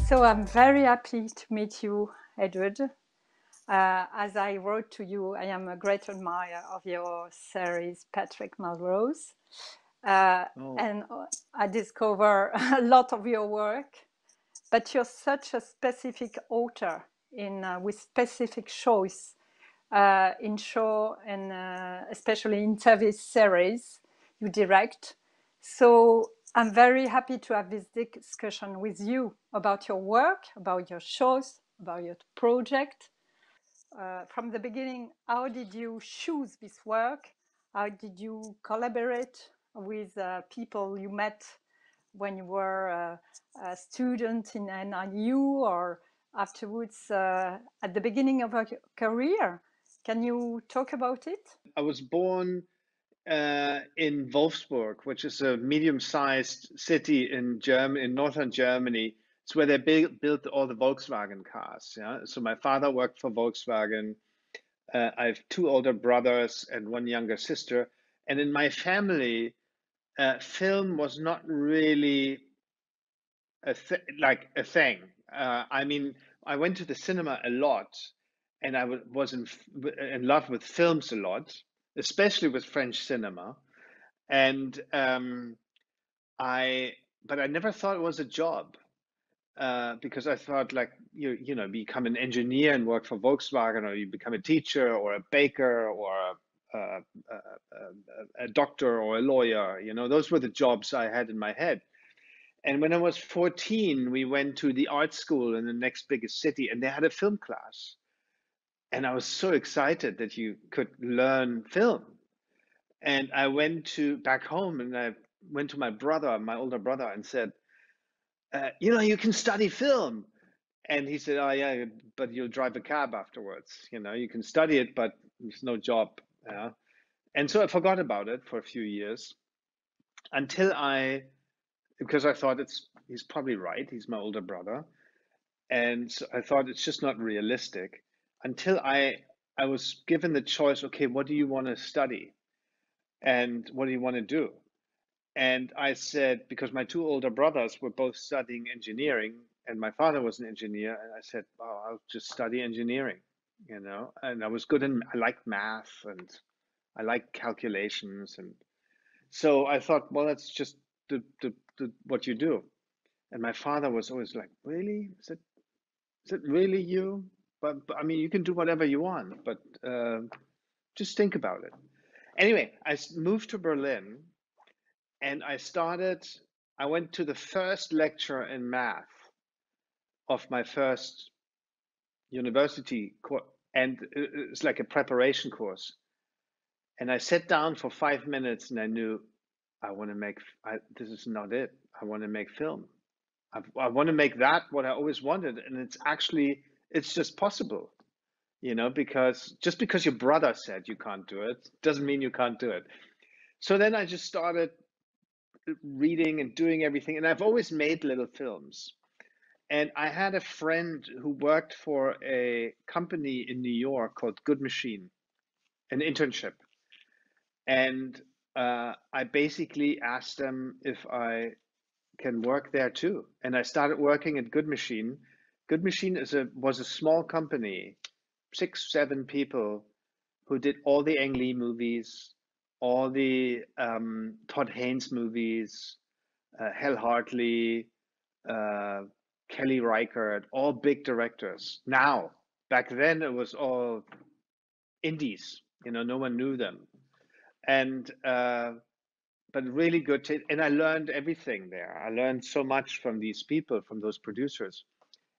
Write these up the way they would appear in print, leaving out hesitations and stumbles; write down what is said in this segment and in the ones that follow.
So I'm very happy to meet you, Edward. As I wrote to you, I am a great admirer of your series, Patrick Melrose. And I discover a lot of your work, but you're such a specific author with specific choice in show and especially in TV series you direct. So I'm very happy to have this discussion with you about your work, about your shows, about your project. From the beginning, how did you choose this work? How did you collaborate with people you met when you were a student in NIU or afterwards at the beginning of your career? Can you talk about it? I was born in Wolfsburg, which is a medium-sized city in northern Germany. It's where they built all the Volkswagen cars. Yeah, so my father worked for Volkswagen. I have two older brothers and one younger sister. And in my family, film was not really like a thing. I mean, I went to the cinema a lot, and I was in love with films a lot, especially with French cinema. And but I never thought it was a job because I thought like you know become an engineer and work for Volkswagen, or you become a teacher or a baker or a doctor or a lawyer. You know, those were the jobs I had in my head. And when I was 14, we went to the art school in the next biggest city, and they had a film class. And I was so excited that you could learn film. And I went to back home, and I went to my brother, my older brother, and said, you know, you can study film. And he said, oh yeah, but you'll drive a cab afterwards. You know, you can study it, but there's no job. Yeah. And so I forgot about it for a few years until because I thought he's probably right. He's my older brother. And so I thought it's just not realistic until I was given the choice, okay, what do you want to study? And what do you want to do? And I said, because my two older brothers were both studying engineering and my father was an engineer, and I said, oh, I'll just study engineering, you know, and I was good I liked math and I liked calculations. And so I thought, well, that's just what you do. And my father was always like, really? Is it really you? But I mean, you can do whatever you want, but just think about it. Anyway, I moved to Berlin and I went to the first lecture in math of my first university course, and it's like a preparation course. And I sat down for 5 minutes and I knew this is not it. I want to make film. I want to make that what I always wanted. And it's just possible, you know, because just because your brother said you can't do it doesn't mean you can't do it. So then I just started reading and doing everything. And I've always made little films. And I had a friend who worked for a company in New York called Good Machine, an internship. And I basically asked them if I can work there too. And I started working at Good Machine. Good Machine was a small company, 6, 7 people who did all the Ang Lee movies, all the Todd Haynes movies, Hal Hartley, Kelly Reichardt, all big directors. Now, back then it was all indies. You know, no one knew them, and but really good. And I learned everything there. I learned so much from these people, from those producers.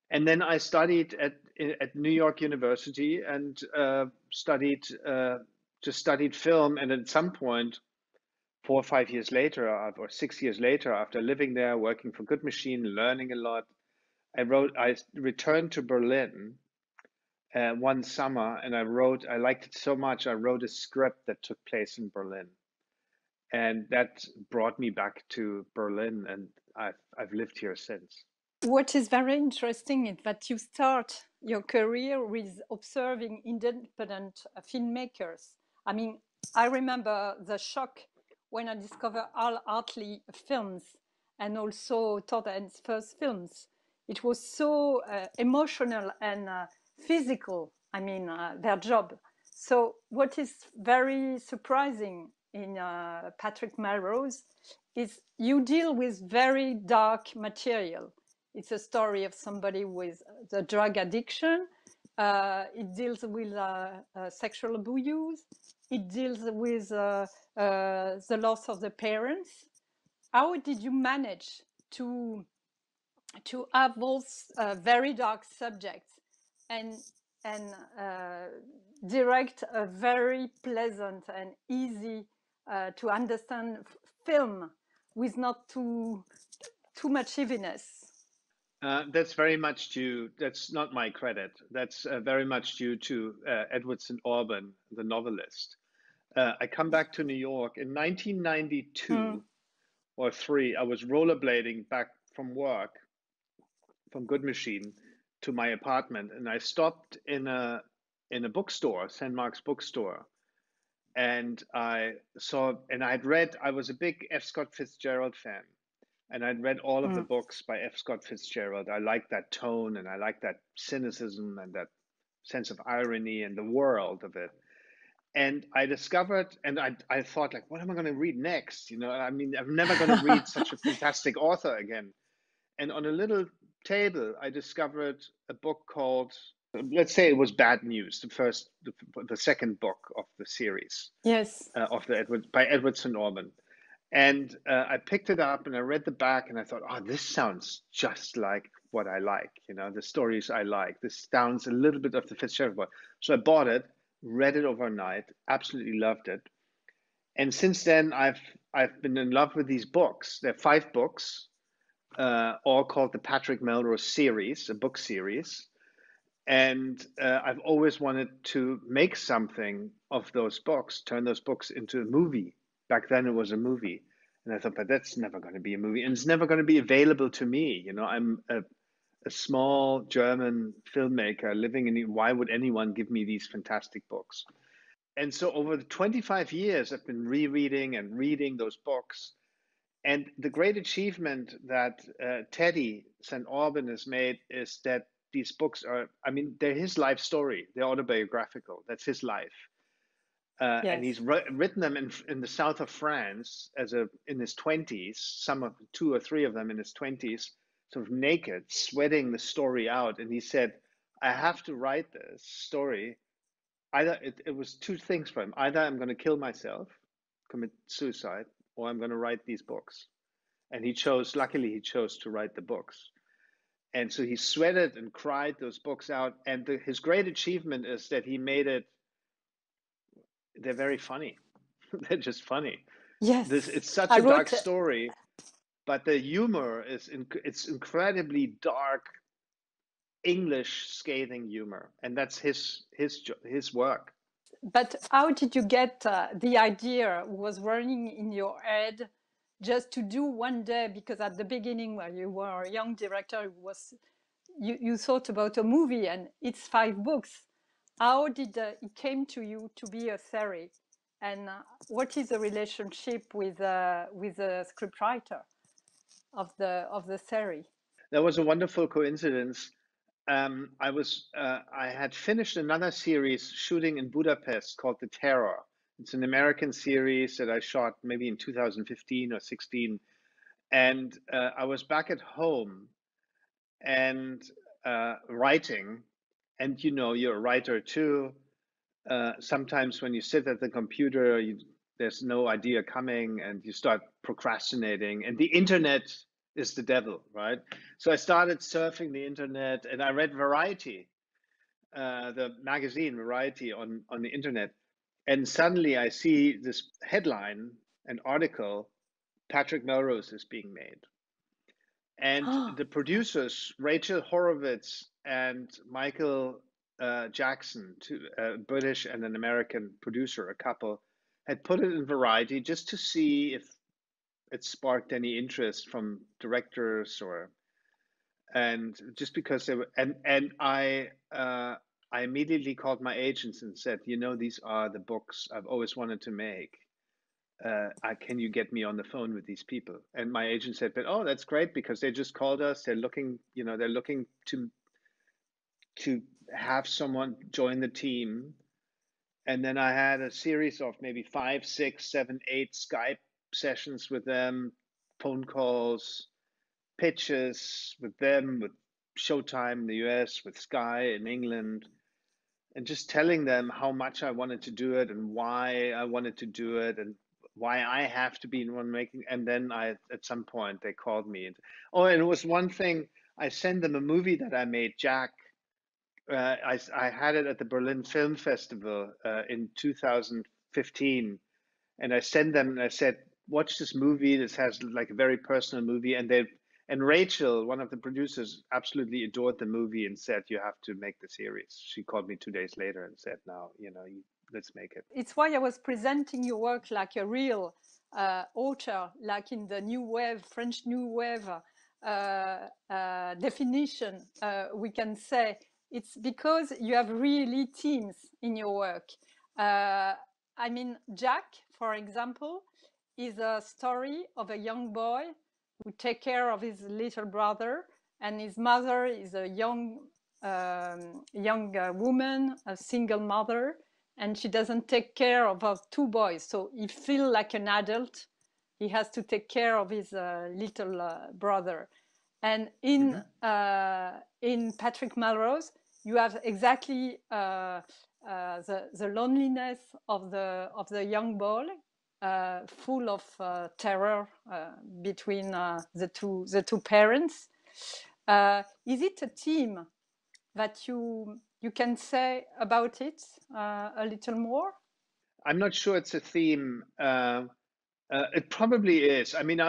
And then I studied at New York University and studied film. And at some point, 4 or 5 years later, or 6 years later, after living there, working for Good Machine, learning a lot, I returned to Berlin one summer, and I liked it so much, I wrote a script that took place in Berlin. And that brought me back to Berlin, and I've lived here since. What is very interesting is that you start your career with observing independent filmmakers. I mean, I remember the shock when I discovered Al Hartley films and also Todd Haynes' first films. It was so emotional and physical. I mean, their job. So what is very surprising in Patrick Melrose is you deal with very dark material. It's a story of somebody with the drug addiction. It deals with sexual abuse. It deals with the loss of the parents. How did you manage to have those very dark subjects and direct a very pleasant and easy to understand film with not too much heaviness? That's very much due, that's not my credit. That's very much due to Edward St. Auburn, the novelist. I come back to New York in 1992 or three. I was rollerblading back from work, from Good Machine to my apartment, and I stopped in a bookstore, St. Mark's bookstore, and I was a big F. Scott Fitzgerald fan, and I'd read all of the books by F. Scott Fitzgerald. I liked that tone, and I liked that cynicism and that sense of irony and the world of it. And I discovered, and I thought, like, what am I going to read next? You know, I mean, I'm never going to read such a fantastic author again. And on a little table, I discovered a book called, let's say it was Bad News, the second book of the series Yes. by Edward St. Auburn. And I picked it up and I read the back and I thought, oh, this sounds just like what I like, you know, the stories I like. This sounds a little bit of the Fitzgerald book. So I bought it, read it overnight, absolutely loved it. And since then, I've been in love with these books. There are 5 books, all called the Patrick Melrose series, a book series. And I've always wanted to make something of those books, turn those books into a movie. Back then it was a movie. And I thought, but that's never going to be a movie. And it's never going to be available to me. You know, I'm a small German filmmaker living in, why would anyone give me these fantastic books? And so over the 25 years, I've been rereading and reading those books. And the great achievement that Teddy St. Auburn has made is that these books are, I mean, they're his life story. They're autobiographical. That's his life. Yes. And he's written them in the south of France in his 20s, some of 2 or 3 of them in his 20s, sort of naked, sweating the story out. And he said, I have to write this story. Either it was 2 things for him. Either I'm going to kill myself, commit suicide, or I'm going to write these books. And luckily he chose to write the books. And so he sweated and cried those books out. And his great achievement is that he made it, they're very funny. They're just funny. Yes. It's such a dark story, but the humor it's incredibly dark, English scathing humor. And that's his work. But how did you get the idea was running in your head just to do one day? Because at the beginning, when you were a young director, you thought about a movie, and it's 5 books. How did it came to you to be a series? And what is the relationship with the scriptwriter of the series? That was a wonderful coincidence. I had finished another series shooting in Budapest called The Terror. It's an American series that I shot maybe in 2015 or 16. And I was back at home and writing. And you know, you're a writer too. Sometimes when you sit at the computer, there's no idea coming and you start procrastinating. And the internet is the devil, right? So I started surfing the internet and I read Variety, the magazine Variety on the internet. And suddenly I see this headline, an article, Patrick Melrose is being made. And the producers, Rachel Horowitz and Michael Jackson, a British and an American producer, a couple, had put it in Variety just to see if it sparked any interest from directors and just because they were, and I immediately called my agents and said, you know, these are the books I've always wanted to make. can you get me on the phone with these people? And my agent said, but oh, that's great because they just called us. They're looking, they're looking to have someone join the team. And then I had a series of maybe 5, 6, 7, 8 Skype sessions with them, phone calls, pitches with them, with Showtime in the US, with Sky in England, and just telling them how much I wanted to do it and why I wanted to do it and why I have to be in one making. And then at some point, they called me. And it was one thing. I sent them a movie that I made, Jack. I had it at the Berlin Film Festival in 2015, and I sent them and I said, "Watch this movie. This has like a very personal movie." And Rachel, one of the producers, absolutely adored the movie and said, "You have to make the series." She called me 2 days later and said, "Now, let's make it." It's why I was presenting your work like a real author, like in the New Wave, French New Wave definition, we can say. It's because you have really themes in your work. I mean, Jack, for example, is a story of a young boy who takes care of his little brother, and his mother is a young woman, a single mother, and she doesn't take care of her 2 boys. So he feels like an adult. He has to take care of his little brother. And in Patrick Melrose, you have exactly the loneliness of the young boy, full of terror between the two parents. Is it a theme that you can say about it a little more? I'm not sure it's a theme. It probably is. I mean,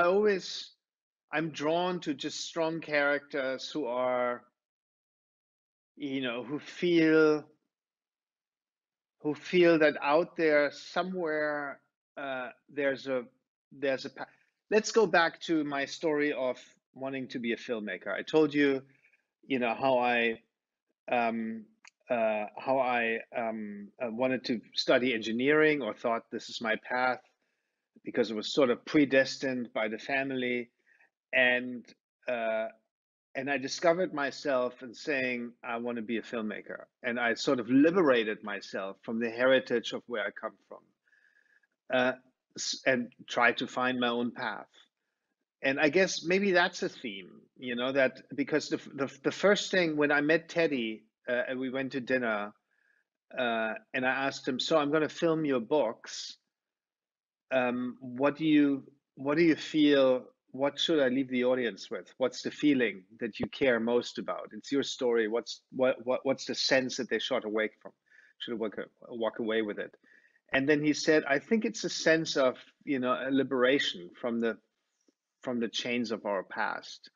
I'm drawn to just strong characters who are, who feel that out there somewhere there's a let's go back to my story of wanting to be a filmmaker. I told you, how I wanted to study engineering or thought this is my path because it was sort of predestined by the family, and uh, and I discovered myself in saying I want to be a filmmaker, and I sort of liberated myself from the heritage of where I come from, uh, and tried to find my own path. And I guess maybe that's a theme, that because the first thing when I met Teddy and we went to dinner, and I asked him, "So I'm going to film your books. What do you feel? What should I leave the audience with? What's the feeling that you care most about? It's your story. What's the sense that they should walk away with it?" And then he said, "I think it's a sense of, a liberation from the chains of our past."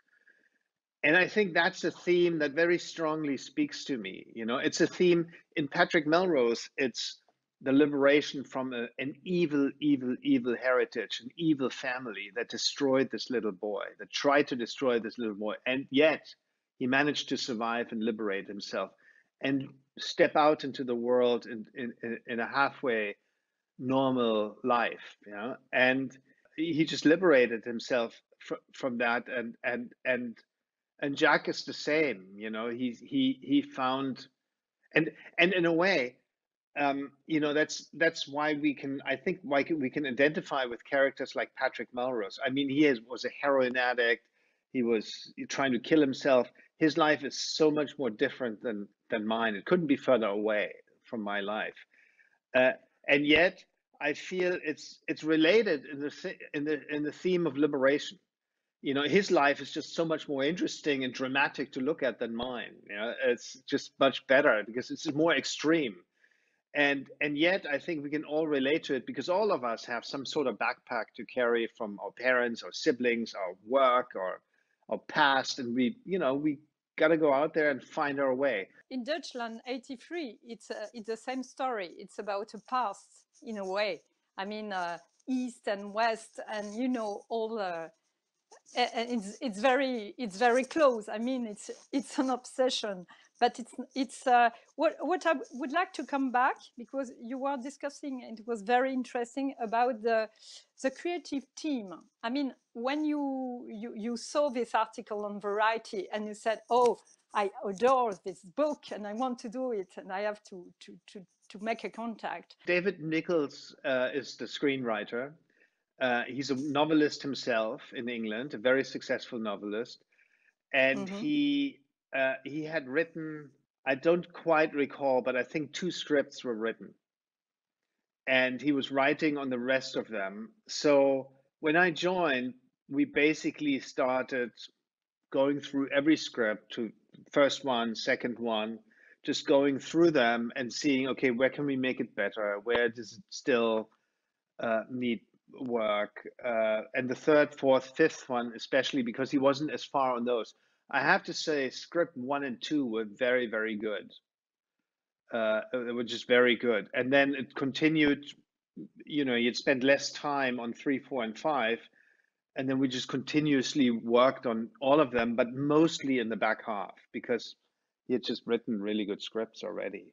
And I think that's a theme that very strongly speaks to me. It's a theme in Patrick Melrose. It's the liberation from an evil, evil, evil heritage, an evil family that destroyed this little boy, that tried to destroy this little boy. And yet he managed to survive and liberate himself and step out into the world in a halfway normal life, and he just liberated himself from that. And Jack is the same, he found, and in a way, that's why we can identify with characters like Patrick Melrose. I mean, was a heroin addict. He was trying to kill himself. His life is so much more different than mine. It couldn't be further away from my life, uh, and yet I feel it's related in the theme of liberation. His life is just so much more interesting and dramatic to look at than mine. It's just much better because it's more extreme. And yet I think we can all relate to it because all of us have some sort of backpack to carry from our parents, our siblings, our work, or our past, and we got to go out there and find our way. In Deutschland 83, it's the same story. It's about a past in a way. I mean, East and West, and all the. And it's very close. I mean, it's an obsession. But it's what I would like to come back, because you were discussing, and it was very interesting, about the creative team. I mean, when you saw this article on Variety and you said, "Oh, I adore this book and I want to do it, and I have to make a contact." David Nichols is the screenwriter. He's a novelist himself in England, a very successful novelist, and he had written, I don't quite recall, but I think 2 scripts were written, and he was writing on the rest of them. So when I joined, we basically started going through every script, to first one, second one, just going through them and seeing, okay, where can we make it better? Where does it still need work? And the third, fourth, fifth one, especially because he wasn't as far on those. I have to say, script 1 and 2 were very, very good. They were just very good. And then it continued, you'd spend less time on 3, 4, and 5. And then we just continuously worked on all of them, but mostly in the back half, because he had just written really good scripts already.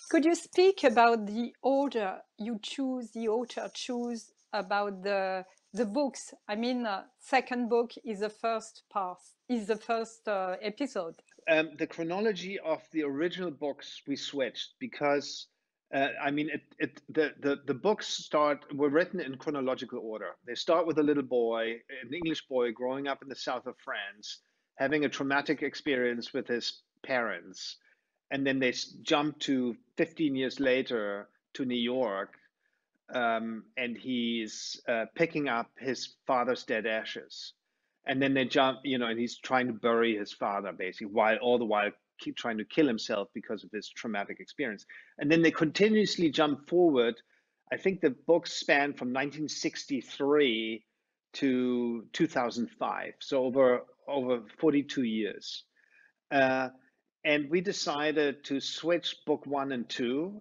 Could you speak about the order you choose, the author choose about the books? I mean, second book is the first part, is the first episode. The chronology of the original books we switched because I mean the books were written in chronological order. They start with a little boy, an English boy growing up in the south of France, having a traumatic experience with his parents, and then they jump to 15 years later to New York, and he's picking up his father's dead ashes. And then they jump, and he's trying to bury his father basically, while all the while keep trying to kill himself because of this traumatic experience. And then they continuously jump forward. I think the books span from 1963 to 2005, so over 42 years. And we decided to switch book 1 and 2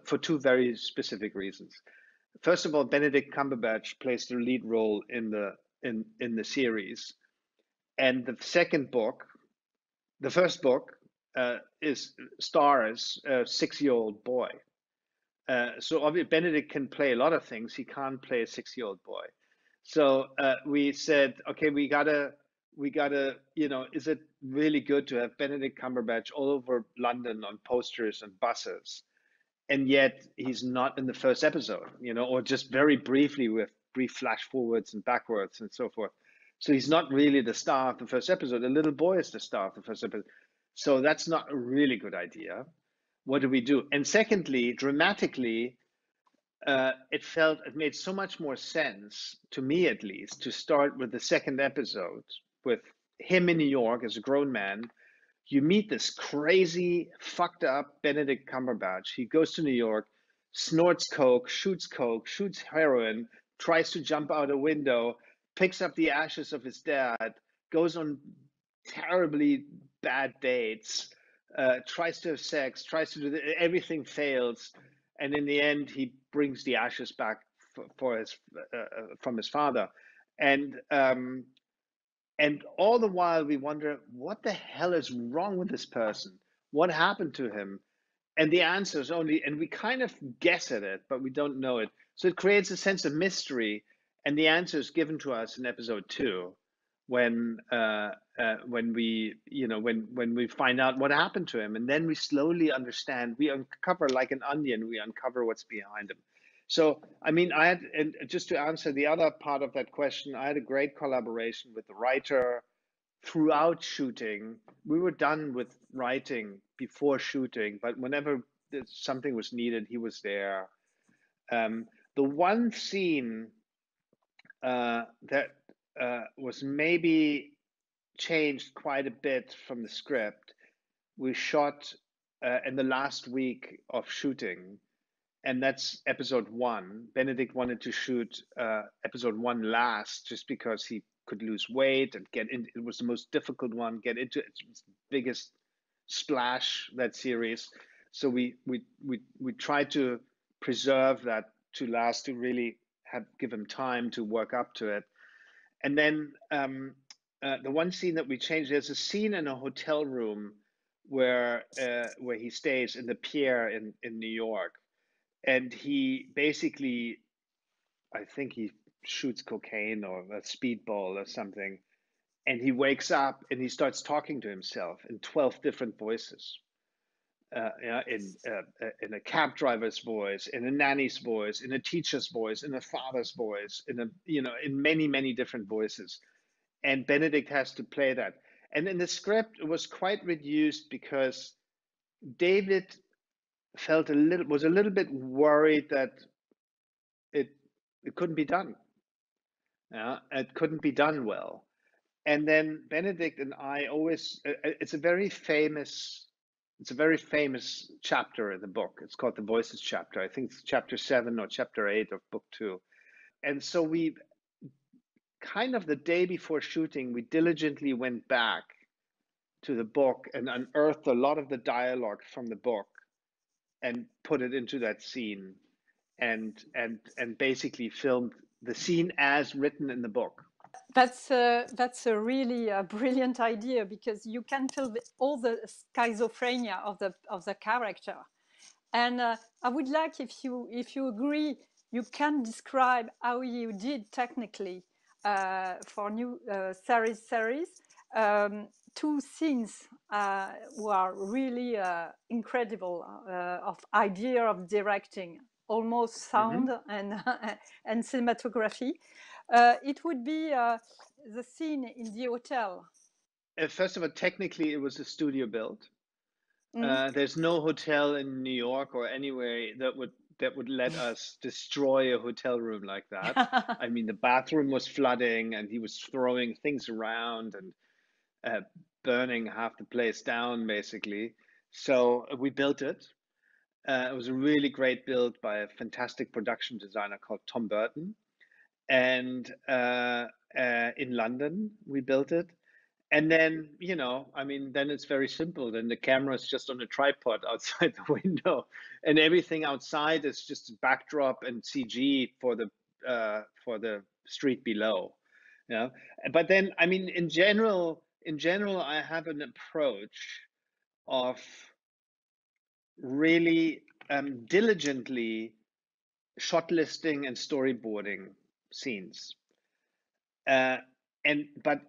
for 2 very specific reasons. First of all, Benedict Cumberbatch plays the lead role in the series, and the first book stars a 6-year-old boy. So obviously Benedict can play a lot of things. He can't play a 6-year-old boy. So we said, okay, we gotta, is it really good to have Benedict Cumberbatch all over London on posters and buses? And yet he's not in the first episode, or just very briefly with brief flash forwards and backwards and so forth. So he's not really the star of the first episode. The little boy is the star of the first episode. So that's not a really good idea. What do we do? And secondly, dramatically, it made so much more sense, to me at least, to start with the second episode with him in New York as a grown man. You meet this crazy, fucked up Benedict Cumberbatch. He goes to New York, snorts coke, shoots heroin, tries to jump out a window, picks up the ashes of his dad, goes on terribly bad dates, tries to have sex, tries to do everything fails, and in the end, he brings the ashes back from his father, and all the while we wonder, what the hell is wrong with this person? What happened to him? And the answer is only, and we kind of guess at it, but we don't know it. So it creates a sense of mystery, and the answer is given to us in episode 2, when we find out what happened to him, and then we slowly understand. We uncover, like an onion, we uncover what's behind him. So, I mean, and just to answer the other part of that question, I had a great collaboration with the writer throughout shooting. We were done with writing before shooting, but whenever something was needed, he was there. The one scene that was maybe changed quite a bit from the script, we shot in the last week of shooting, and that's episode 1. Benedict wanted to shoot episode 1 last, just because he could lose weight and get in. It was the most difficult one, get into its biggest splash, that series. So we tried to preserve that to last, to really give him time to work up to it. And then the one scene that we changed, there's a scene in a hotel room where he stays in the pier in New York, and he basically, I think he shoots cocaine or a speedball or something, and he wakes up and he starts talking to himself in 12 different voices. Yeah, in a cab driver's voice, in a nanny's voice, in a teacher's voice, in a father's voice, in many different voices. And Benedict has to play that. And in the script, it was quite reduced because David was a little bit worried that it it couldn't be done. Yeah, it couldn't be done well. And then Benedict and I always, it's a very famous chapter in the book. It's called the Voices chapter. I think it's chapter 7 or chapter 8 of book 2. And so we kind of the day before shooting, we diligently went back to the book and unearthed a lot of the dialogue from the book and put it into that scene and basically filmed the scene as written in the book. That's a really brilliant idea, because you can feel all the schizophrenia of the character. And I would like, if you agree, you can describe how you did technically for new series. Two scenes were really incredible of idea of directing, almost sound and cinematography. It would be the scene in the hotel. First of all, technically, it was a studio build. There's no hotel in New York or anywhere that would let us destroy a hotel room like that. I mean, the bathroom was flooding, and he was throwing things around and burning half the place down, basically. So we built it. It was a really great build by a fantastic production designer called Tom Burton, and in London we built it. And then, I mean, then it's very simple. Then the camera is just on a tripod outside the window, and everything outside is just a backdrop and CG for the street below. Yeah. But then, I mean, in general, I have an approach of really diligently shot listing and storyboarding scenes, but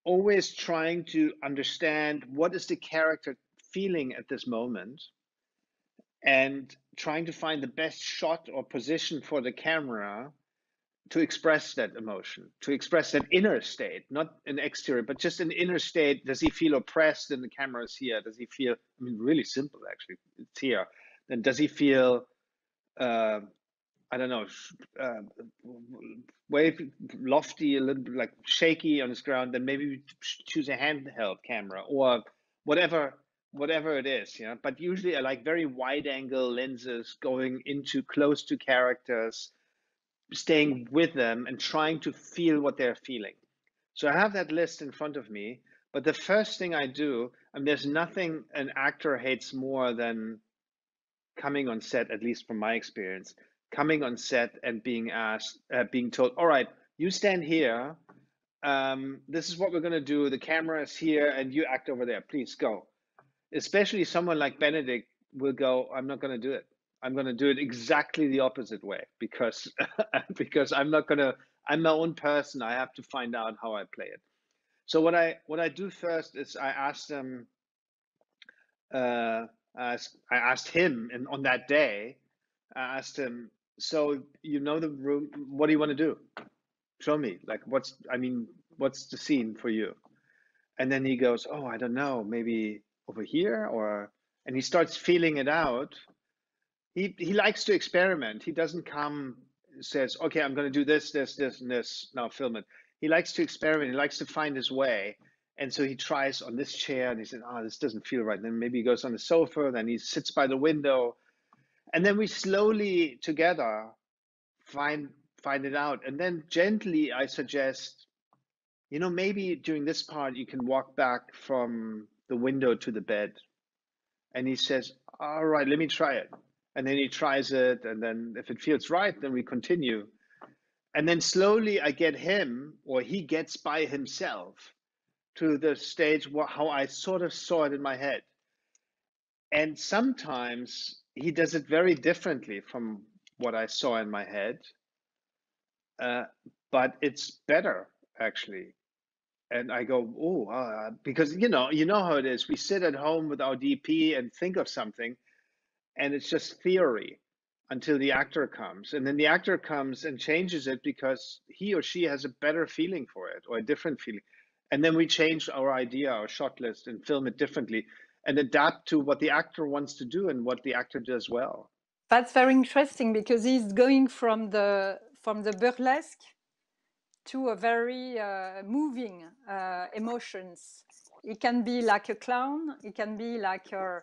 always trying to understand what is the character feeling at this moment, and trying to find the best shot or position for the camera to express that emotion, to express that inner state, not an exterior, but just an inner state. Does he feel oppressed and the camera is here? Does he feel, I mean, really simple, actually, it's here. Then does he feel, I don't know, wave lofty, a little bit like shaky on his ground? Then maybe we choose a handheld camera or whatever it is, But usually I like very wide angle lenses, going into close to characters, staying with them and trying to feel what they're feeling. So I have that list in front of me, but the first thing I do, and there's nothing an actor hates more than coming on set, at least from my experience, coming on set and being told, all right, you stand here. This is what we're going to do. The camera is here and you act over there. Please go. Especially someone like Benedict will go, I'm not going to do it. I'm going to do it exactly the opposite way, because I'm not going to, I'm my own person. I have to find out how I play it. So what I do first is I ask them, I asked him, and on that day, I asked him, so the room, what do you want to do? Show me, like, what's the scene for you? And then he goes, oh, I don't know, maybe over here, and he starts feeling it out. He likes to experiment. He doesn't says, okay, I'm going to do this, and this, now film it. He likes to experiment. He likes to find his way. And so he tries on this chair and he said, oh, this doesn't feel right. Then maybe he goes on the sofa, then he sits by the window. And then we slowly together find it out. And then gently I suggest, maybe during this part you can walk back from the window to the bed. And he says, all right, let me try it. And then he tries it. And then if it feels right, then we continue. And then slowly I get him, or he gets by himself, to the stage how I sort of saw it in my head. And sometimes he does it very differently from what I saw in my head, but it's better actually. And I go, oh, because you know how it is. We sit at home with our DP and think of something, and it's just theory until the actor comes, and then the actor comes and changes it because he or she has a better feeling for it or a different feeling, and then we change our idea, our shot list, and film it differently and adapt to what the actor wants to do and what the actor does well. That's very interesting because he's going from the burlesque to a very moving emotions. It can be like a clown. It can be like a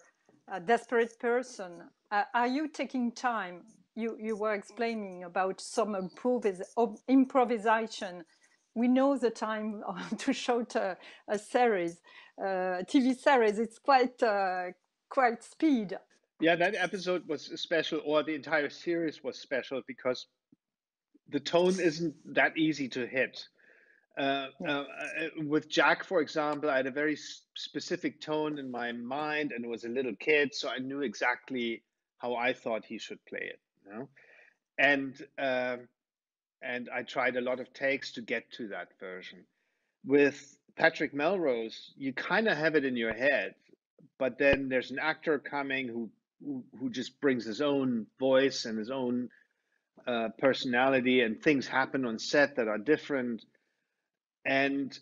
desperate person. Are you taking time? You were explaining about some improvisation. We know the time to shoot a series, TV series. It's quite speed. Yeah, that episode was special, or the entire series was special because the tone isn't that easy to hit. With Jack, for example, I had a very specific tone in my mind, and it was a little kid, so I knew exactly how I thought he should play it. You know? And I tried a lot of takes to get to that version. With Patrick Melrose, you kind of have it in your head, but then there's an actor coming who just brings his own voice and his own personality, and things happen on set that are different. And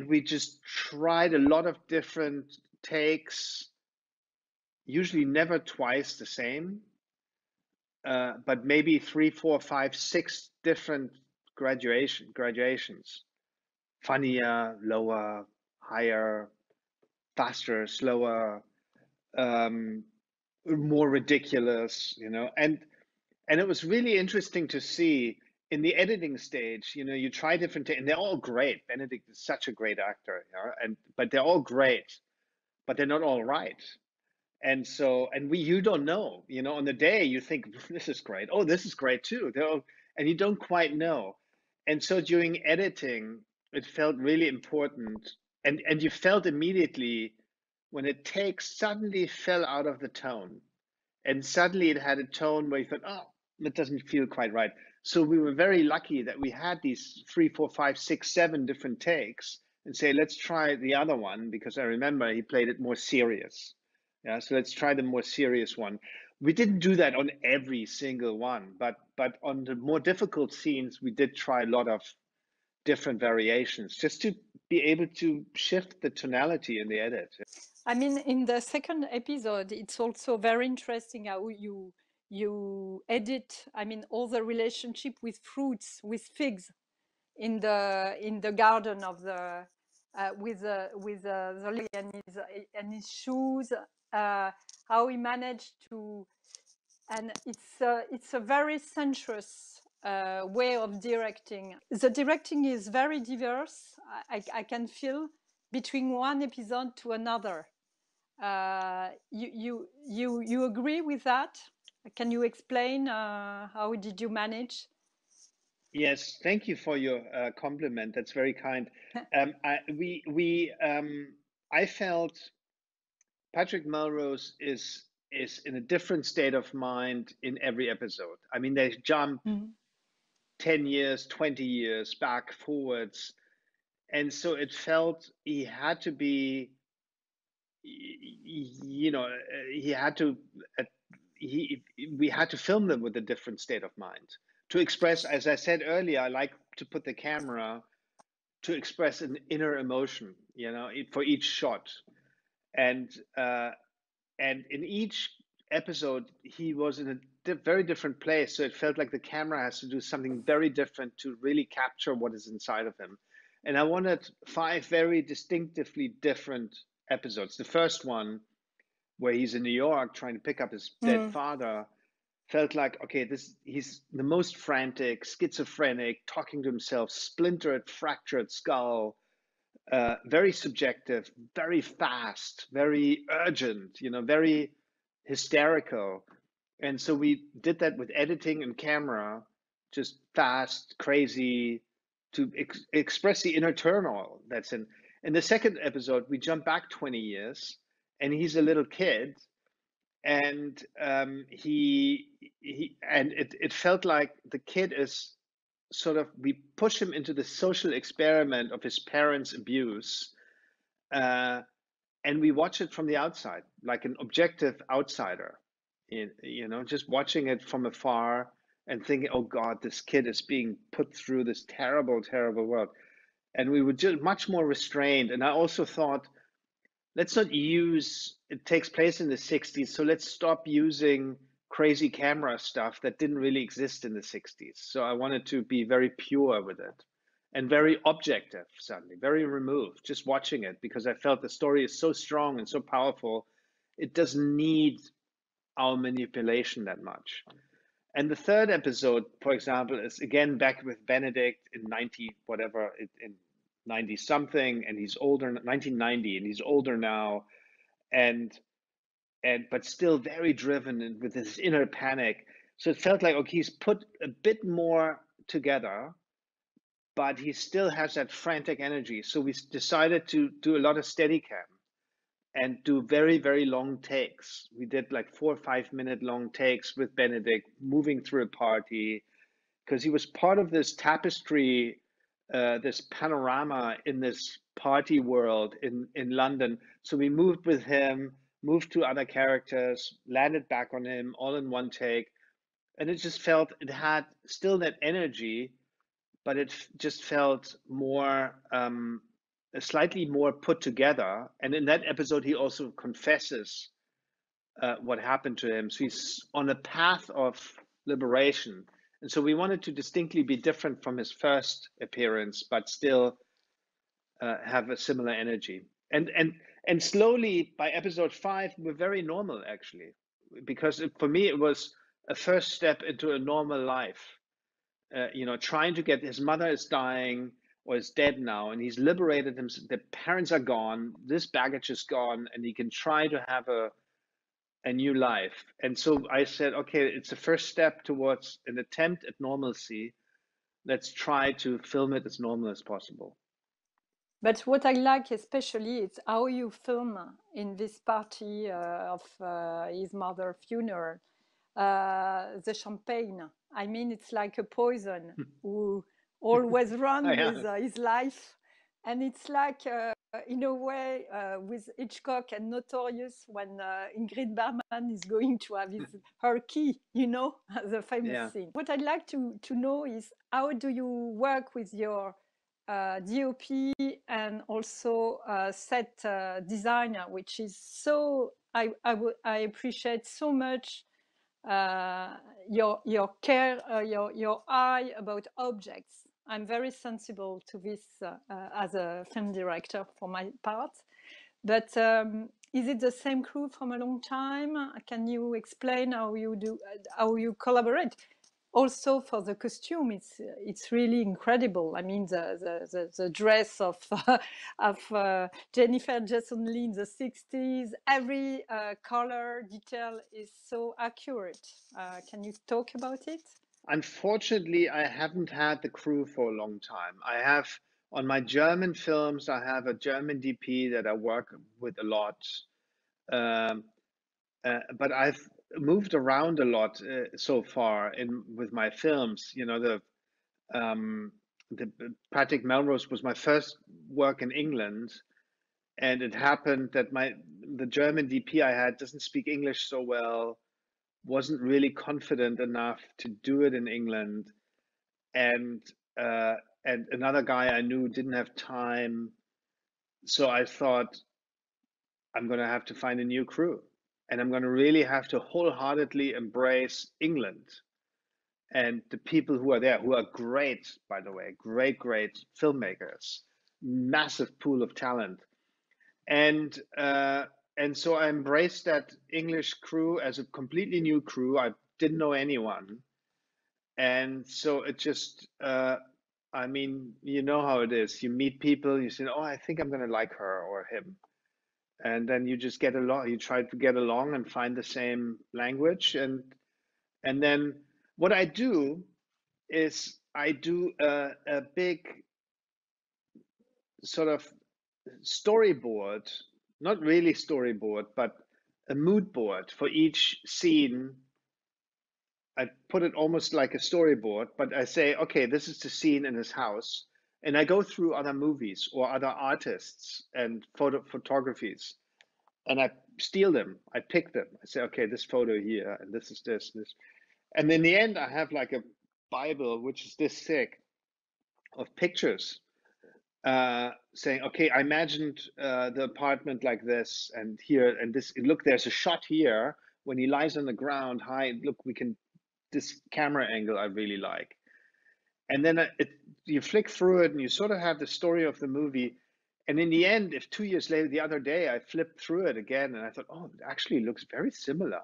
we just tried a lot of different takes, usually never twice the same, but maybe 3, 4, 5, 6 different graduations. Funnier, lower, higher, faster, slower, more ridiculous, and it was really interesting to see in the editing stage. You try different, and they're all great. Benedict is such a great actor, but they're all great, but they're not all right. And so, you don't know, on the day you think this is great. Oh, this is great too. And you don't quite know. And so during editing, it felt really important. And you felt immediately when a take suddenly fell out of the tone, and suddenly it had a tone where you thought, oh, that doesn't feel quite right. So we were very lucky that we had these 3, 4, 5, 6, 7 different takes, and say, let's try the other one, because I remember he played it more serious. Yeah, so let's try the more serious one. We didn't do that on every single one, but on the more difficult scenes, we did try a lot of different variations just to be able to shift the tonality in the edit. I mean, in the second episode, it's also very interesting how you edit. I mean, all the relationship with fruits, with figs, in the garden of the with the lily and his shoes. How he managed to, and it's a very sensuous way of directing. The directing is very diverse. I can feel between one episode to another. You agree with that? Can you explain how did you manage? Yes, thank you for your compliment. That's very kind. I felt Patrick Melrose is in a different state of mind in every episode. I mean, they jump 10 years, 20 years back, forwards, and so it felt he had to be, he had to, we had to film them with a different state of mind to express. As I said earlier, I like to put the camera to express an inner emotion, for each shot. And in each episode, he was in a very different place. So it felt like the camera has to do something very different to really capture what is inside of him. And I wanted 5 very distinctively different episodes. The first one, where he's in New York trying to pick up his dead father, felt like, okay, he's the most frantic, schizophrenic, talking to himself, splintered, fractured skull, very subjective, very fast, very urgent, very hysterical. And so we did that with editing and camera, just fast, crazy, to express the inner turmoil that's in. In the second episode, we jump back 20 years, and he's a little kid, and it felt like the kid is sort of, we push him into the social experiment of his parents' abuse, and we watch it from the outside, like an objective outsider, just watching it from afar and thinking, oh God, this kid is being put through this terrible, terrible world. And we were just much more restrained. And I also thought, let's not use, it takes place in the 60s, so let's stop using crazy camera stuff that didn't really exist in the 60s. So I wanted to be very pure with it and very objective, suddenly, very removed, just watching it, because I felt the story is so strong and so powerful. It doesn't need our manipulation that much. And the third episode, for example, is again back with Benedict in 90, whatever, in 90 something, and he's older, 1990, and he's older now, and but still very driven and with this inner panic. So it felt like, okay, he's put a bit more together, but he still has that frantic energy. So we decided to do a lot of Steadicam and do very, very long takes. We did like 4 or 5 minute long takes with Benedict moving through a party, because he was part of this tapestry, this panorama in this party world in London. So we moved with him, moved to other characters, landed back on him all in one take. And it just felt, it had still that energy, but it just felt more, slightly more put together. And in that episode, he also confesses what happened to him. So he's on a path of liberation. And so we wanted to distinctly be different from his first appearance, but still have a similar energy. And slowly, by episode 5, we're very normal, actually, because for me it was a first step into a normal life. Trying to get, his mother is dying or is dead now, and he's liberated himself. The parents are gone, this baggage is gone, and he can try to have a new life. And so I said, okay, it's the first step towards an attempt at normalcy. Let's try to film it as normal as possible. But what I like especially is how you film in this party of his mother's funeral, the champagne. I mean, it's like a poison who always run with his life. And it's like, in a way, with Hitchcock and Notorious, when Ingrid Bergman is going to have her key, the famous scene. What I'd like to know is, how do you work with your DOP and also set designer, which is so, I appreciate so much your care, your eye about objects. I'm very sensible to this as a film director for my part. But is it the same crew from a long time? Can you explain how you collaborate? Also for the costume, it's really incredible. I mean, the dress of Jennifer Jason Leigh in the 60s, every color detail is so accurate. Can you talk about it? Unfortunately, I haven't had the crew for a long time. I have, on my German films, I have a German DP that I work with a lot. But I've moved around a lot so far with my films. The Patrick Melrose was my first work in England, and it happened that the German DP I had doesn't speak English so well, wasn't really confident enough to do it in England, and another guy I knew didn't have time, so I thought, I'm going to have to find a new crew, and I'm going to really have to wholeheartedly embrace England and the people who are there, who are great, by the way, great filmmakers, massive pool of talent. And so I embraced that English crew as a completely new crew. I didn't know anyone. And so it just, I mean, you know how it is. You meet people, you say, oh, I think I'm going to like her or him. And then you just get along, you try to get along and find the same language. And then what I do is I do a big sort of storyboard, not really storyboard, but a mood board for each scene. I put it almost like a storyboard, but I say, okay, this is the scene in his house. And I go through other movies or other artists and photographies, and I steal them. I pick them. I say, okay, this photo here, and this is this, and this. And in the end, I have like a Bible, which is this thick, of pictures saying, okay, I imagined the apartment like this, and here, and this. Look, there's a shot here when he lies on the ground. Hi, look, we can. This camera angle I really like. And then you flick through it, and you sort of have the story of the movie. And in the end, if 2 years later, the other day, I flipped through it again, and I thought, oh, it actually looks very similar.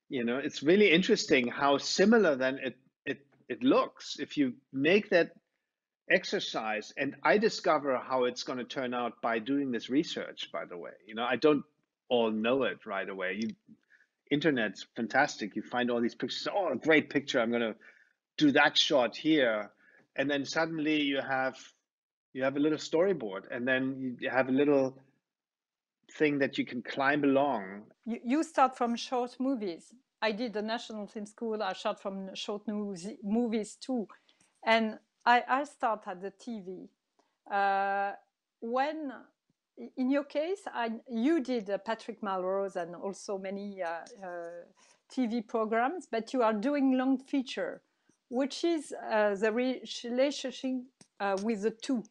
It's really interesting how similar then it looks if you make that exercise. And I discover how it's going to turn out by doing this research, by the way. I don't all know it right away. Internet's fantastic. You find all these pictures. Oh, a great picture. I'm going to do that shot here. And then suddenly you have a little storyboard, and then you have a little thing that you can climb along. You start from short movies. I did the National Film School. I shot from short movies too. And I start at the TV. When, in your case, you did Patrick Melrose and also many TV programs, but you are doing long feature, which is the relationship with the two,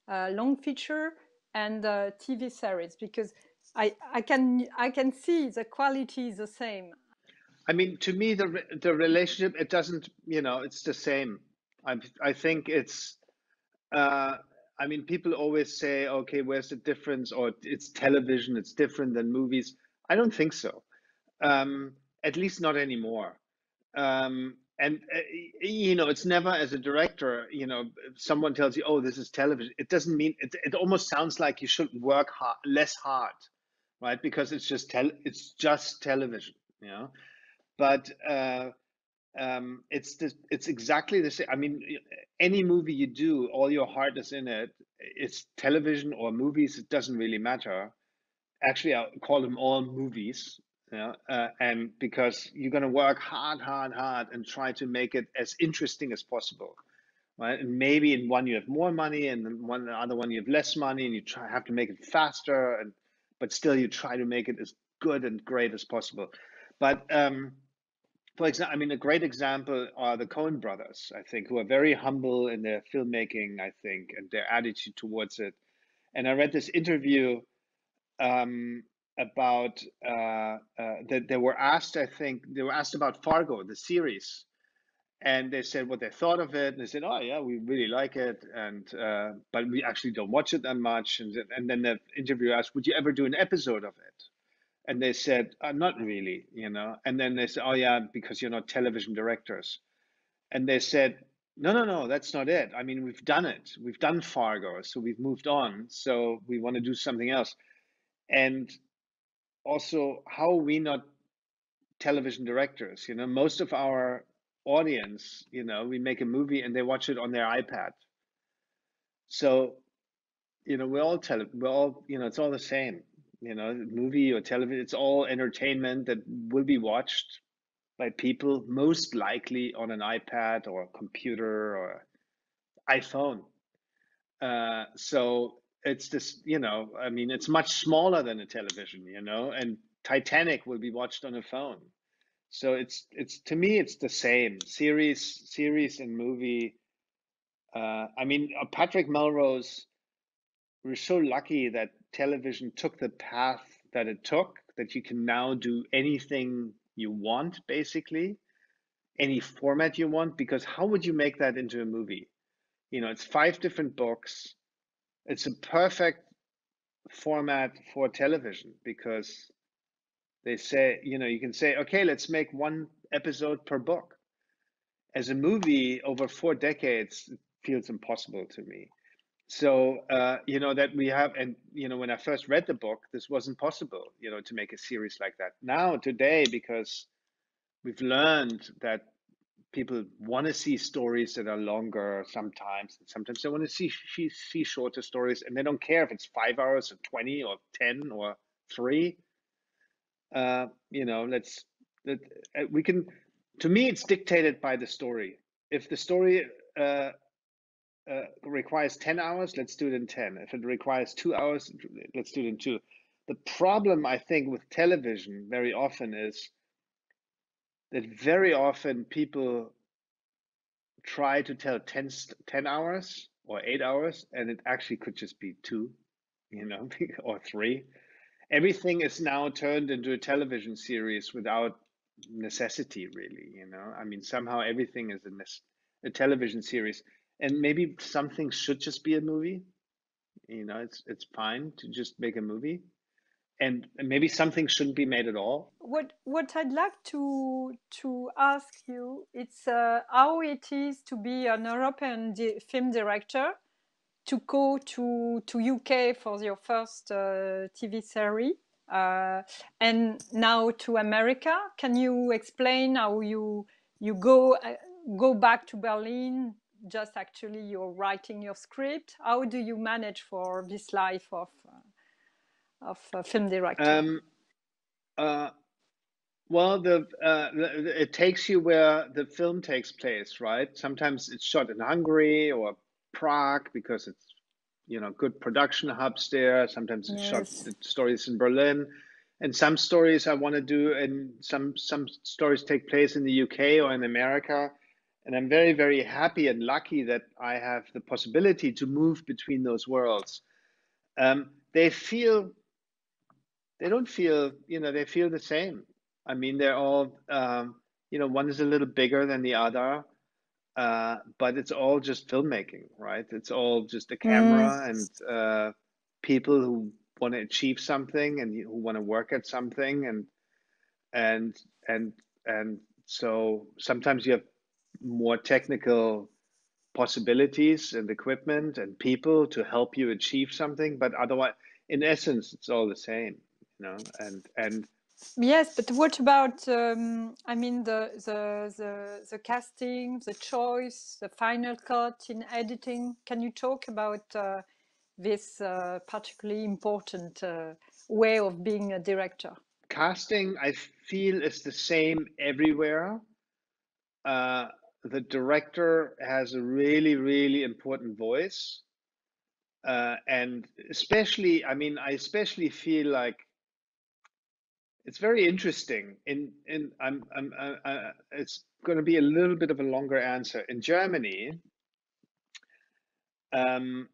long feature and TV series, because I can see the quality is the same. I mean, to me, the relationship, it doesn't, it's the same. I think it's. I mean, people always say, okay, where's the difference? Or it's television, it's different than movies. I don't think so. At least not anymore. And it's never, as a director, if someone tells you, oh, this is television, it doesn't mean it almost sounds like you should work less hard, right? Because it's just television, but it's exactly the same. I mean, any movie you do, all your heart is in it. It's television or movies, it doesn't really matter. Actually, I'll call them all movies, and because you're going to work hard, and try to make it as interesting as possible, right? And maybe in one you have more money, and in the other one you have less money, and you have to make it faster, but still you try to make it as good and great as possible. But for example, I mean, a great example are the Coen brothers, I think, who are very humble in their filmmaking, I think, and their attitude towards it. And I read this interview about that they were asked, I think, about Fargo, the series, and they said what they thought of it. And they said, "Oh yeah, we really like it, and but we actually don't watch it that much." And then the interviewer asked, "Would you ever do an episode of it?" And they said, "Not really, And then they said, "Oh yeah, because you're not television directors." And they said, "No, no, no, that's not it. I mean, we've done it. We've done Fargo, so we've moved on. So we want to do something else." And also, how are we not television directors? Most of our audience, we make a movie and they watch it on their iPad. So, we're all, it's all the same. Movie or television, it's all entertainment that will be watched by people most likely on an iPad or a computer or iPhone. So it's this, I mean, it's much smaller than a television, and Titanic will be watched on a phone. So it's to me, it's the same series and movie. I mean, Patrick Melrose, we're so lucky that television took the path that it took, that you can now do anything you want, basically, any format you want, because how would you make that into a movie? It's 5 different books. It's a perfect format for television because they say, you can say, okay, let's make 1 episode per book. As a movie over 4 decades, it feels impossible to me. So, that we have, and, when I first read the book, this wasn't possible, to make a series like that. Now, today, because we've learned that people want to see stories that are longer sometimes, and sometimes they want to see shorter stories, and they don't care if it's 5 hours or 20 or 10 or 3. You know, we can. To me, it's dictated by the story. If the story requires 10 hours, let's do it in 10. If it requires 2 hours, let's do it in 2. The problem, I think, with television very often is that very often people try to tell 10 hours or 8 hours, and it actually could just be 2, you know, or 3. Everything is now turned into a television series without necessity, really, you know. I mean, somehow everything is a television series, and maybe something should just be a movie. You know, it's fine to just make a movie, and maybe something shouldn't be made at all. What I'd like to ask you, it's how it is to be an European film director, to go to UK for your first TV series, and now to America. Can you explain how you go back to Berlin? Just actually, you're writing your script. How do you manage for this life of a film director? Well, it takes you where the film takes place, right? Sometimes it's shot in Hungary or Prague because it's, you know, good production hubs there. Sometimes it's shot Yes. the stories in Berlin, and some stories I want to do, and some stories take place in the UK or in America. And I'm very, very happy and lucky that I have the possibility to move between those worlds. They feel they don't feel, you know, they feel the same. I mean, they're all, you know, one is a little bigger than the other, but it's all just filmmaking, right? It's all just a Mm. camera and people who want to achieve something and who want to work at something, and and and so sometimes you have more technical possibilities and equipment and people to help you achieve something, but otherwise, in essence, it's all the same, you know. And Yes, but what about, I mean, the casting, the choice, the final cut in editing? Can you talk about this particularly important way of being a director? casting, I feel, is the same everywhere. Uh, the director has a really, really important voice, and especially, I mean, I especially feel like it's very interesting. It's going to be a little bit of a longer answer. In Germany, um,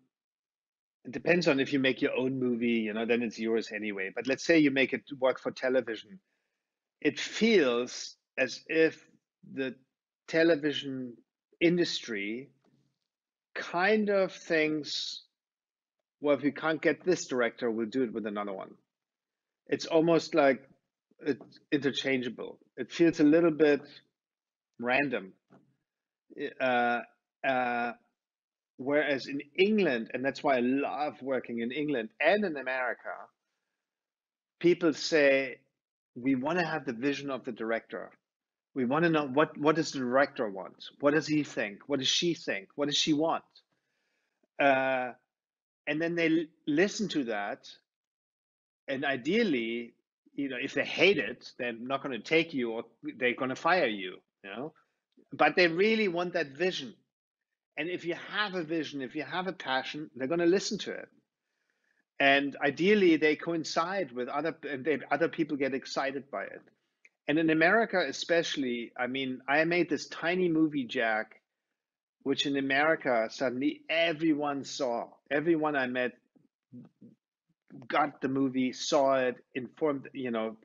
it depends on if you make your own movie, you know, then it's yours anyway. But let's say you make it work for television. It feels as if the television industry kind of thinks, well, if we can't get this director, we'll do it with another one. It's almost like it's interchangeable. It feels a little bit random. Uh, uh, Whereas in England, and that's why I love working in England and in America, people say, we want to have the vision of the director. We want to know what does the director want? What does he think? What does she think? What does she want? Uh, and then they listen to that, and ideally, you know, if they hate it, they're not going to take you, or they're going to fire you. You know, but they really want that vision. And if you have a vision, if you have a passion, they're going to listen to it. And ideally, they coincide with other people get excited by it. And in America, especially, I mean, I made this tiny movie, Jack, which in America suddenly everyone saw. Everyone I met got the movie, saw it, informed, you know,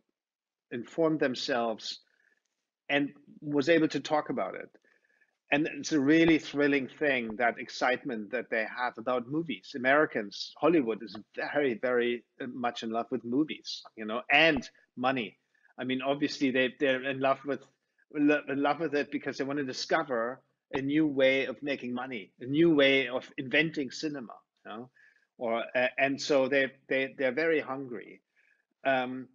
informed themselves, and was able to talk about it. And it's a really thrilling thing, that excitement that they have about movies. Americans, Hollywood is very, very much in love with movies, you know, and money. I mean, obviously they're in love with it because they want to discover a new way of making money, a new way of inventing cinema, you know, or and so they're very hungry. Um,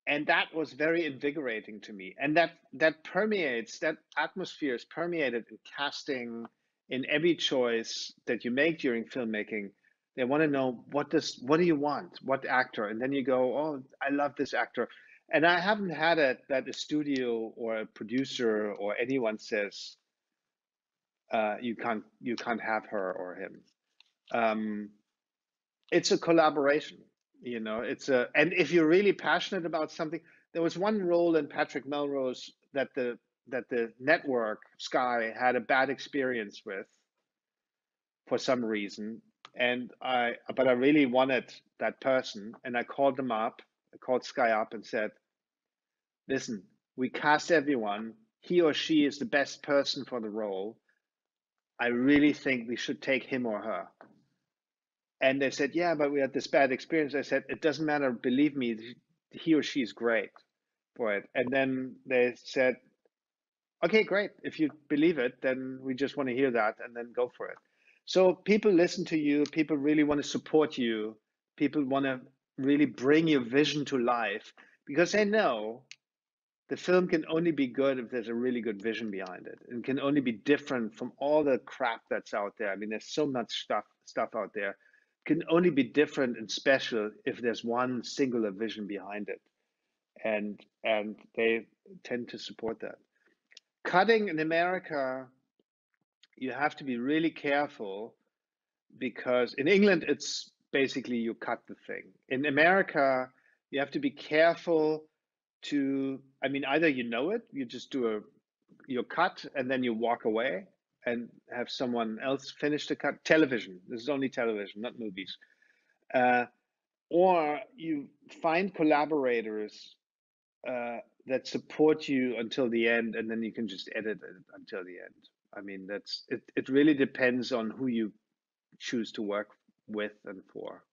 And that was very invigorating to me. And that permeates, that atmosphere is permeated in casting, in every choice that you make during filmmaking. They want to know what do you want, what actor, and then you go, oh, I love this actor. And I haven't had it that a studio or a producer or anyone says you can't have her or him. Um, it's a collaboration, and if you're really passionate about something. There was one role in Patrick Melrose that the network Sky had a bad experience with for some reason, but I really wanted that person, and I called them up. I called Sky up and said, listen, we cast everyone, he or she is the best person for the role. I really think we should take him or her. And they said, yeah, but we had this bad experience. I said, it doesn't matter. Believe me, he or she is great for it. And then they said, okay, great. If you believe it, then we just want to hear that and then go for it. So people listen to you. People really want to support you. People want to really bring your vision to life because they know the film can only be good if there's a really good vision behind it. It can only be different from all the crap that's out there. I mean, there's so much stuff out there. It can only be different and special if there's one singular vision behind it. And they tend to support that. Cutting in America, you have to be really careful because in England it's basically you cut the thing. In America, you have to be careful I mean, either you know it, you just do your cut and then you walk away and have someone else finish the cut. Television, this is only television, not movies. Uh, or you find collaborators that support you until the end, and then you can just edit it until the end. I mean, that's it. It really depends on who you choose to work with and for.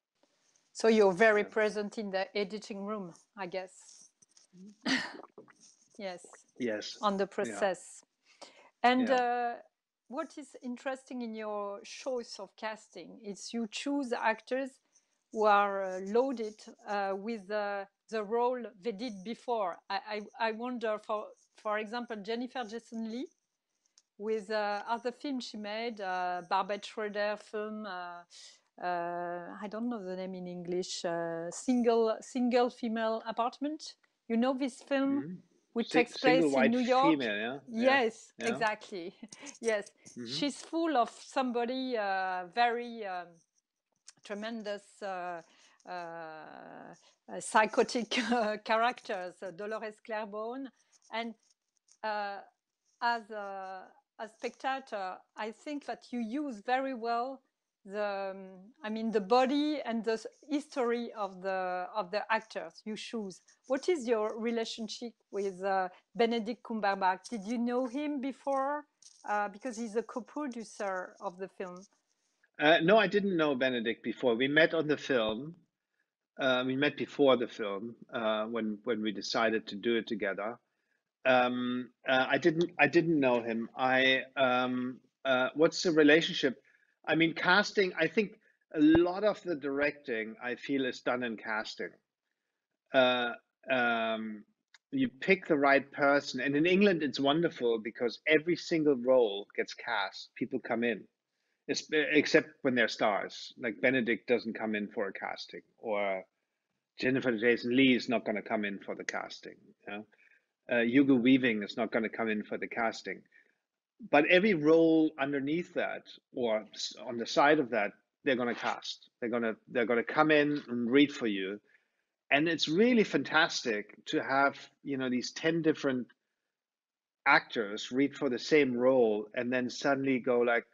So you're very present in the editing room, I guess. Yes. Yes. On the Yeah. process. And Yeah. what is interesting in your choice of casting is you choose actors who are loaded with the role they did before. I wonder, for example, Jennifer Jason Leigh, with other films she made, Barbet Schroeder film, I don't know the name in English, single female apartment. You know this film? Mm-hmm. Which takes Single place in white New York. female, yeah, Yes, yeah. exactly. Yes, Mm-hmm. she's full of somebody very tremendous psychotic characters, Dolores Claiborne, and uh, as a spectator, I think that you use very well the body and the history of the actors you choose. What is your relationship with Benedict Cumberbatch? Did you know him before? Because he's a co-producer of the film. No, I didn't know Benedict before. We met on the film. We met before the film when we decided to do it together. I didn't know him. What's the relationship? I mean, casting. I think a lot of the directing I feel is done in casting. Uh, um, you pick the right person, and in England it's wonderful because every single role gets cast. People come in, except when they're stars. Like Benedict doesn't come in for a casting, or Jennifer Jason Leigh is not going to come in for the casting. You know? Hugo Weaving is not going to come in for the casting. But every role underneath that or on the side of that, they're going to cast. They're going to come in and read for you, and it's really fantastic to have these 10 different actors read for the same role, and then suddenly go like,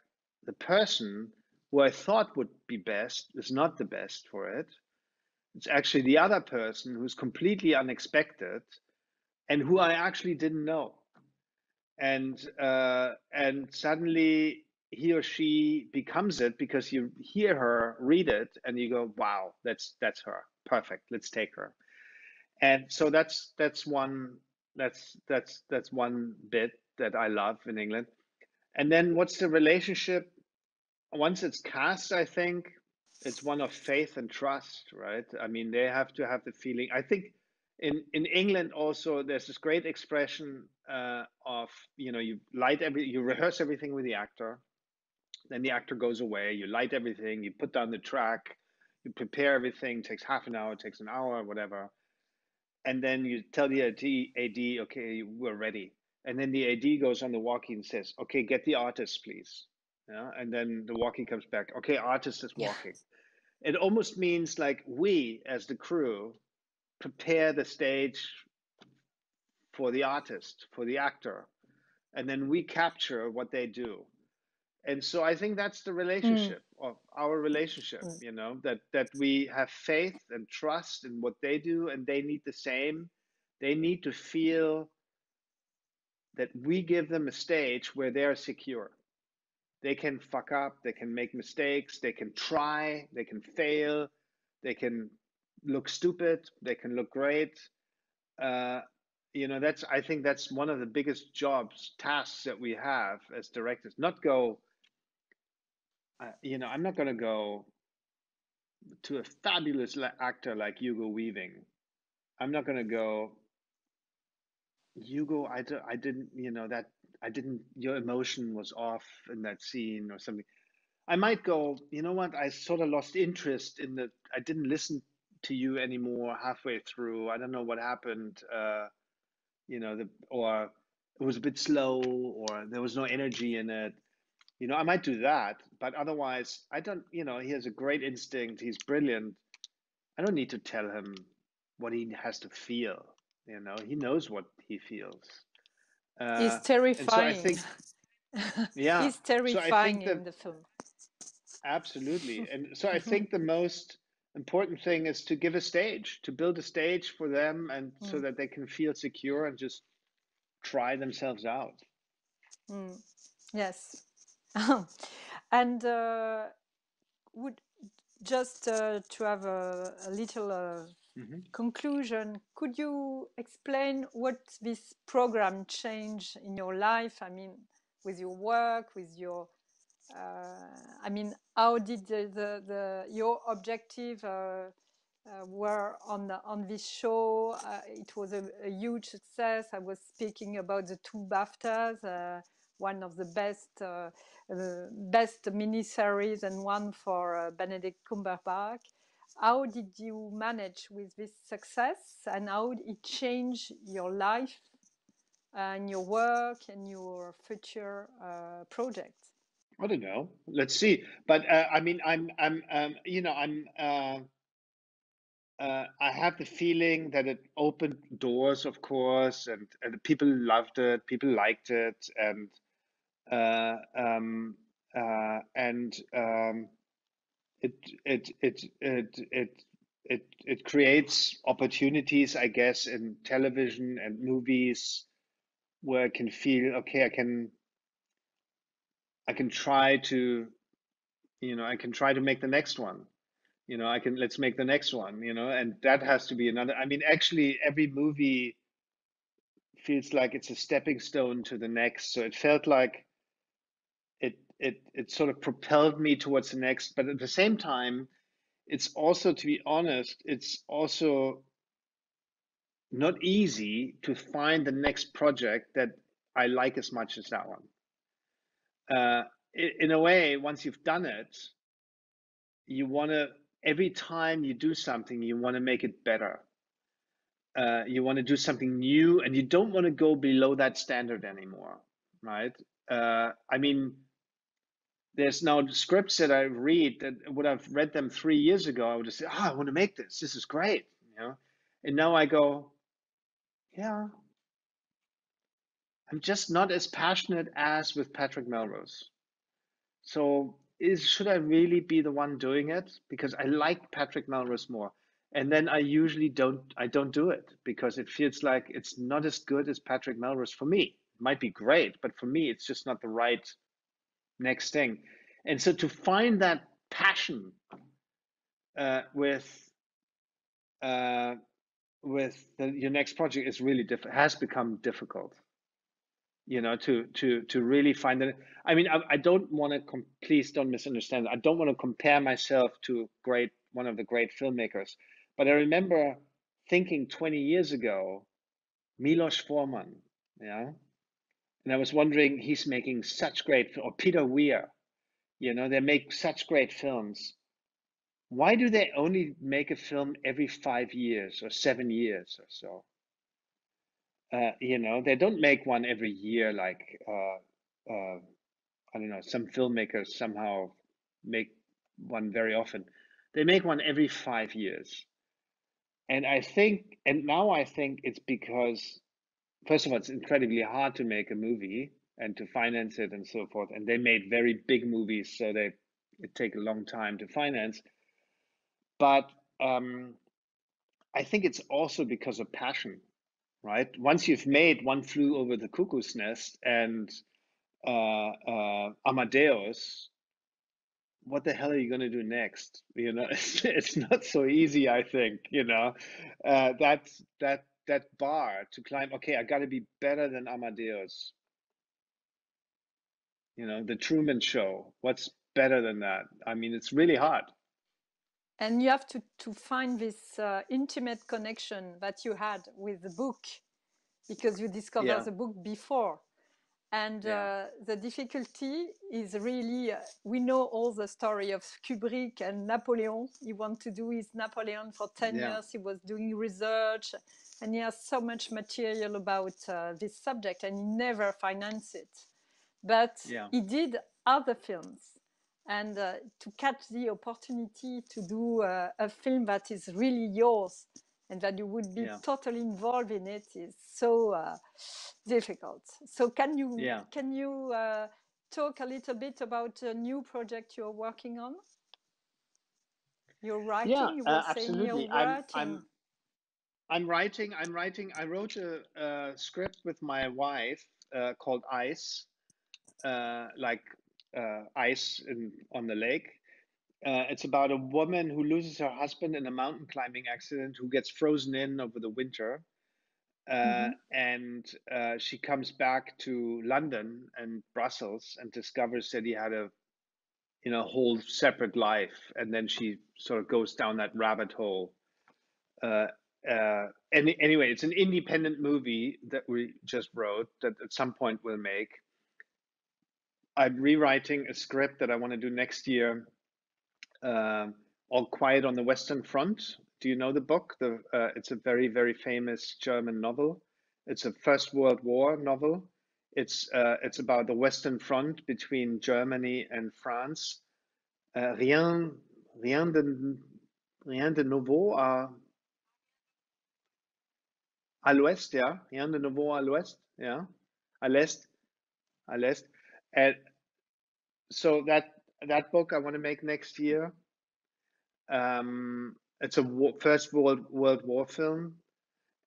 the person who I thought would be best is not the best for it. It's actually the other person who's completely unexpected and who I actually didn't know. And suddenly he or she becomes it because you hear her read it and you go, wow, that's her. Perfect. Let's take her. And so that's one bit that I love in England. And then what's the relationship? Once it's cast, I think it's one of faith and trust, right? I mean, they have to have the feeling. I think in England also, there's this great expression of, you rehearse everything with the actor, then the actor goes away, you light everything, you put down the track, you prepare everything, takes half an hour, takes an hour, whatever, and then you tell the AD, okay, we're ready. And then the AD goes on the walkie and says, okay, get the artist, please. Yeah? And then the walkie comes back, okay, artist is walking. It almost means like we, as the crew, prepare the stage for the artist, for the actor, and then we capture what they do. And so I think that's the relationship of our relationship, that we have faith and trust in what they do, and they need the same. They need to feel that we give them a stage where they're secure. They can fuck up, they can make mistakes, they can try, they can fail, they can look stupid, they can look great. I think that's one of the biggest tasks that we have as directors. Not go, I'm not going to go to a fabulous actor like Hugo Weaving. I'm not going to go, Hugo, I didn't, your emotion was off in that scene or something. I might go, you know what, I sort of lost interest I didn't listen to you anymore halfway through. I don't know what happened, or it was a bit slow, or there was no energy in it. I might do that, but otherwise, I don't, he has a great instinct. He's brilliant. I don't need to tell him what he has to feel. He knows what he feels. He's And so I terrifying. think, yeah. He's So I terrifying think that in the film. absolutely. And so I think the most important thing is to give a stage, to build a stage for them, and so that they can feel secure and just try themselves out. Yes. And would just to have a little conclusion, could you explain what this program changed in your life? I mean, with your work, with your how did your objective were on this show? It was a huge success. I was speaking about the 2 BAFTAs, one of the best miniseries and one for Benedict Cumberbatch. How did you manage with this success, and how it changed your life and your work and your future projects? I don't know. Let's see. But I have the feeling that it opened doors, of course, and people loved it, people liked it, and uh, um, and it it it it it it creates opportunities, I guess, in television and movies where I can feel okay. I can try to I can try to make the next one. Let's make the next one. And that has to be another. I mean, actually, every movie feels like it's a stepping stone to the next. So it felt like it sort of propelled me towards the next. But at the same time, it's also, to be honest, it's also not easy to find the next project that I like as much as that one. In a way, once you've done it, you want to, every time you do something, you want to make it better. You want to do something new, and you don't want to go below that standard anymore, right? I mean, there's now scripts that I read that would have read them 3 years ago. I would have said, "Oh, I want to make this. This is great," And now I go, "Yeah, I'm just not as passionate as with Patrick Melrose. So should I really be the one doing it? Because I like Patrick Melrose more." And then I don't do it because it feels like it's not as good as Patrick Melrose for me. It might be great, but for me, it's just not the right next thing. And so to find that passion with your next project is really has become difficult. To really find it. I mean, I don't want to, please don't misunderstand. I don't want to compare myself to one of the great filmmakers, but I remember thinking 20 years ago, Milos Forman, yeah, and I was wondering, he's making such great, or Peter Weir, they make such great films. Why do they only make a film every 5 years or 7 years or so? They don't make one every year like I don't know, some filmmakers somehow make one very often. They make one every 5 years. And now I think it's because, first of all, it's incredibly hard to make a movie and to finance it and so forth. And they made very big movies, so it take a long time to finance. But I think it's also because of passion, right? Once you've made One Flew Over the Cuckoo's Nest and Amadeus, what the hell are you going to do next? It's not so easy, I think, that bar to climb. Okay, I got to be better than Amadeus. The Truman Show. What's better than that? I mean, it's really hard. And you have to find this intimate connection that you had with the book, because you discovered the book before. And the difficulty is really, we know all the story of Kubrick and Napoleon. He wanted to do his Napoleon for 10 years. He was doing research, and he has so much material about this subject, and he never financed it. But he did other films. And to catch the opportunity to do a film that is really yours and that you would be totally involved in it is so difficult. So can you talk a little bit about a new project you're working on? You're writing. You were saying absolutely. you're writing. I'm writing. I wrote a script with my wife called Ice, like ice on the lake. It's about a woman who loses her husband in a mountain climbing accident, who gets frozen in over the winter. And she comes back to London and Brussels and discovers that he had a whole separate life. And then she sort of goes down that rabbit hole. Anyway, it's an independent movie that we just wrote that at some point we'll make. I'm rewriting a script that I want to do next year. All Quiet on the Western Front. Do you know the book? It's a very, very famous German novel. It's a First World War novel. It's about the Western Front between Germany and France. Rien de nouveau à l'ouest, yeah. Rien de nouveau à l'ouest, yeah. À l'est, à l'est. And so that book I want to make next year. It's a First World War film,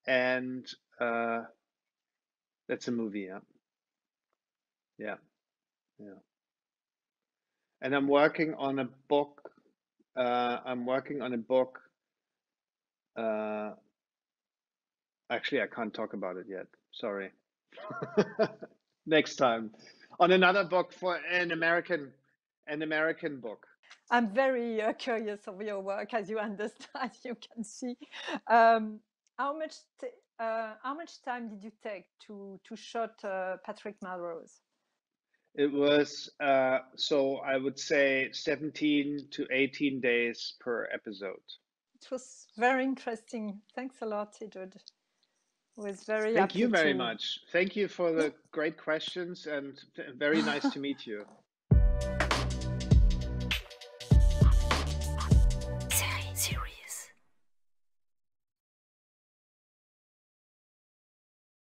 and that's a movie, yeah. And I'm working on a book. Actually, I can't talk about it yet. Sorry. Next time, on another book for an American book. I'm very curious of your work, as you understand. You can see. How much time did you take to shoot Patrick Melrose? It was so I would say 17 to 18 days per episode. It was very interesting. Thanks a lot, Edward. It was very Thank you very much. Thank you for the great questions, and very nice to meet you.